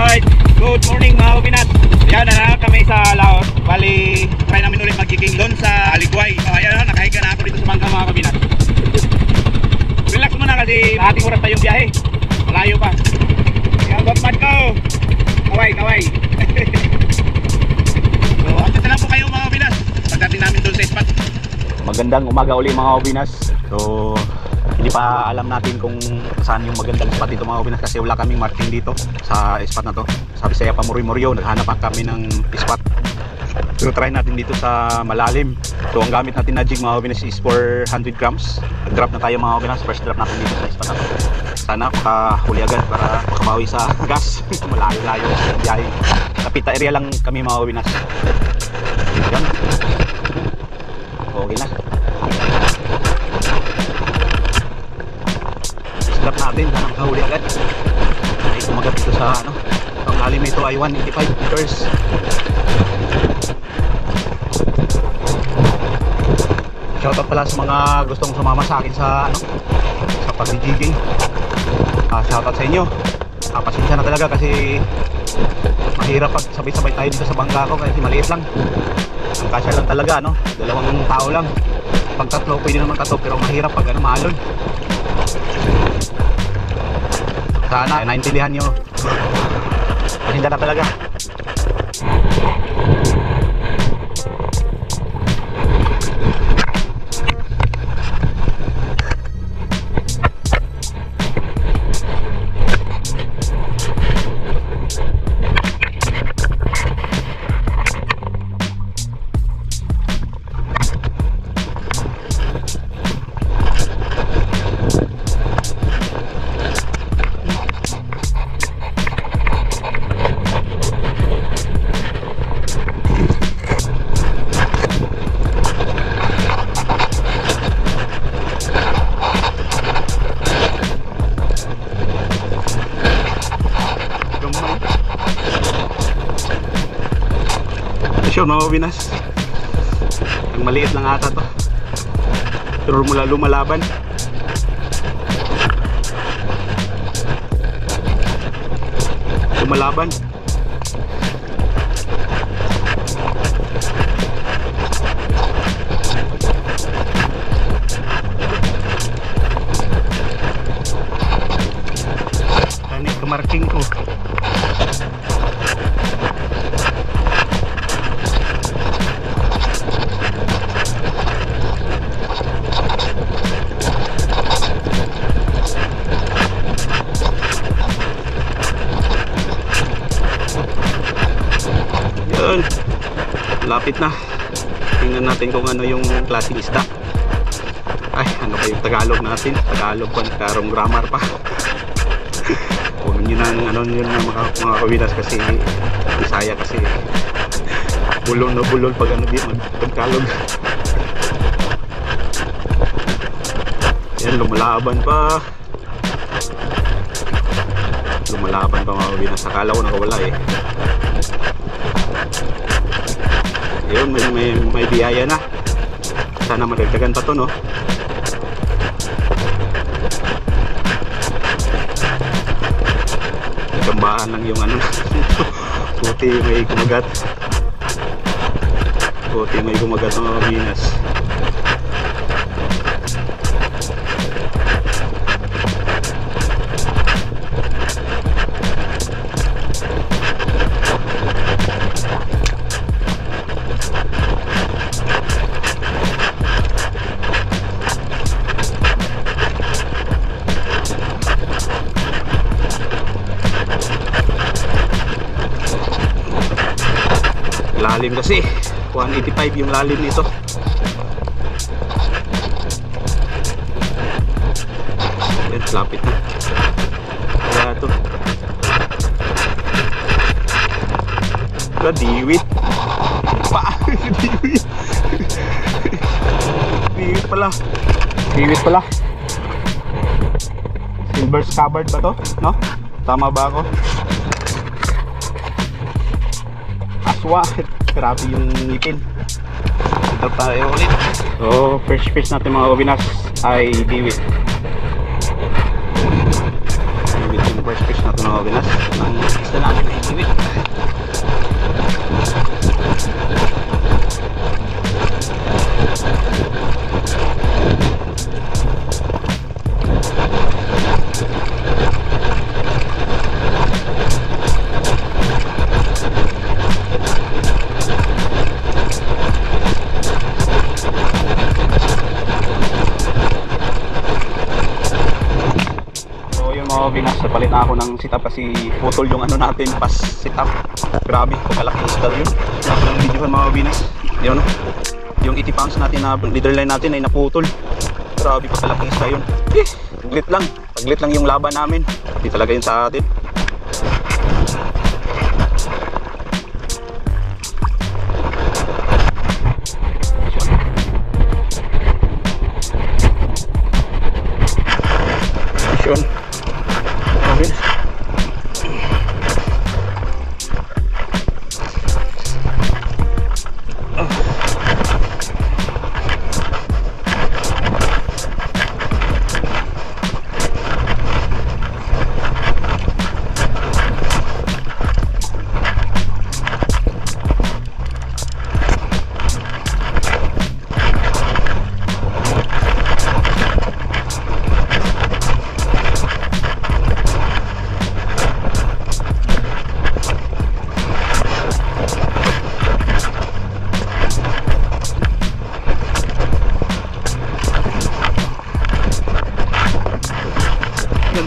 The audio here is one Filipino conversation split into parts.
Alright, good morning mga kabinas. Ayan, na kami sa Laos. Bali, try namin ulit magkiking doon sa Aligway. So ayan, nakahiga na ako dito sa bangka mga kabinas. Relax muna kasi ating oras tayong biyahe. Malayo pa. Ayan, Batman ko. Kaway, kaway. So, update na lang po kayo mga kabinas pagdating namin doon sa spot. Magandang umaga uli mga kabinas. So, hindi pa alam natin kung saan yung magandang spot dito mga kabinas kasi wala kaming marking dito sa spot na to. Sabi saya pa Muryo, naghanap pa kami ng spot. So try natin dito sa malalim. So ang gamit natin na jig mga kabinas is 400 grams. Nag-drop na tayo mga kabinas. First drop natin dito sa spot na to. Sana makahuli agad para makabawi sa gas. Malayo-layo sa biyahe. Kapita area lang kami mga kabinas. Yan. Okay na. Drop natin, sana makahuli agad. Ay kumagat dito sa ano, ang lalim nito ay 185 meters. Shoutout pala sa mga gustong sumama sa akin sa ano, sa pag-jigging. Shoutout sa inyo. Pasensya na talaga kasi mahirap pag sabay-sabay tayo dito sa bangka ko kasi maliit lang. Ang kasya lang talaga, no? Dalawang tao lang. Pag tatlo, pwede naman tatlo, pero mahirap pag ano, maalon. Sana naintindihan nyo. Pasensya na talaga. Sure mga kabinas, ang maliit lang ata to pero mula lumalaban. Ano yung marking ko. Lapit na. Tingnan natin kung ano yung klaseng isda. Ay, ano ba yung Tagalog natin? Tagalog pa, karong grammar pa. Huwag nyo na ano yun na mga kabinas kasi Bisaya kasi bulol na bulol pag ano di magtagalog. Yan, lumalaban pa mga kabinas. Akala ko nakawala eh. Yun, may biyaya na. Sana madagdagan pa to, no? Gambahan lang yung ano. Puti may kumagat mga kabinas. Lalim kasi 185 yung lalim nito. Yan, lapit na. Kaya ito diwit pa. Diwit pala. Silver scabbard ba to? No? Tama ba ako? Aswa. Grabe yung ngipin. Ito tayo ulit. So first fish natin mga kabinas ay diwit. Diwit yung first fish natin mga kabinas. Ang isda natin ay ako ng sit up kasi putol yung ano natin pas sit up. Grabe, pagkalaking isda yun. Ang videohan mga kawinas. Yun, no? Yung 80 pounds natin na leader line natin ay naputol. Grabe, pagkalaking isda yun. Taglit lang. Taglit lang yung laban namin. Hindi talaga yun sa atin. Yun. Okay.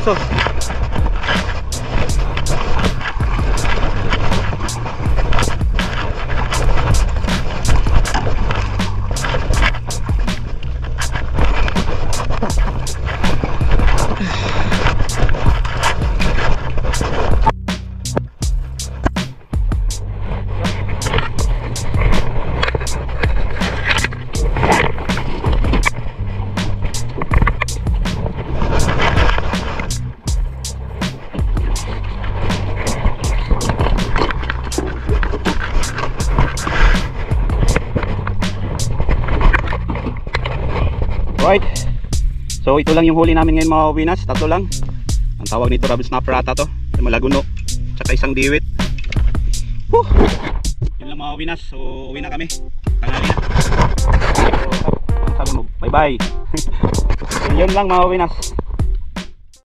So, right. So ito lang yung huli namin ngayon mga kawinas. Tatlo lang. Ang tawag nito rabbit snapper ata to. Malaguno. Tsaka isang diwit. Woo! Yun lang mga kawinas. So uwi na kami. Tanghali na. So, sabi mo bye bye. So, yun lang mga kawinas.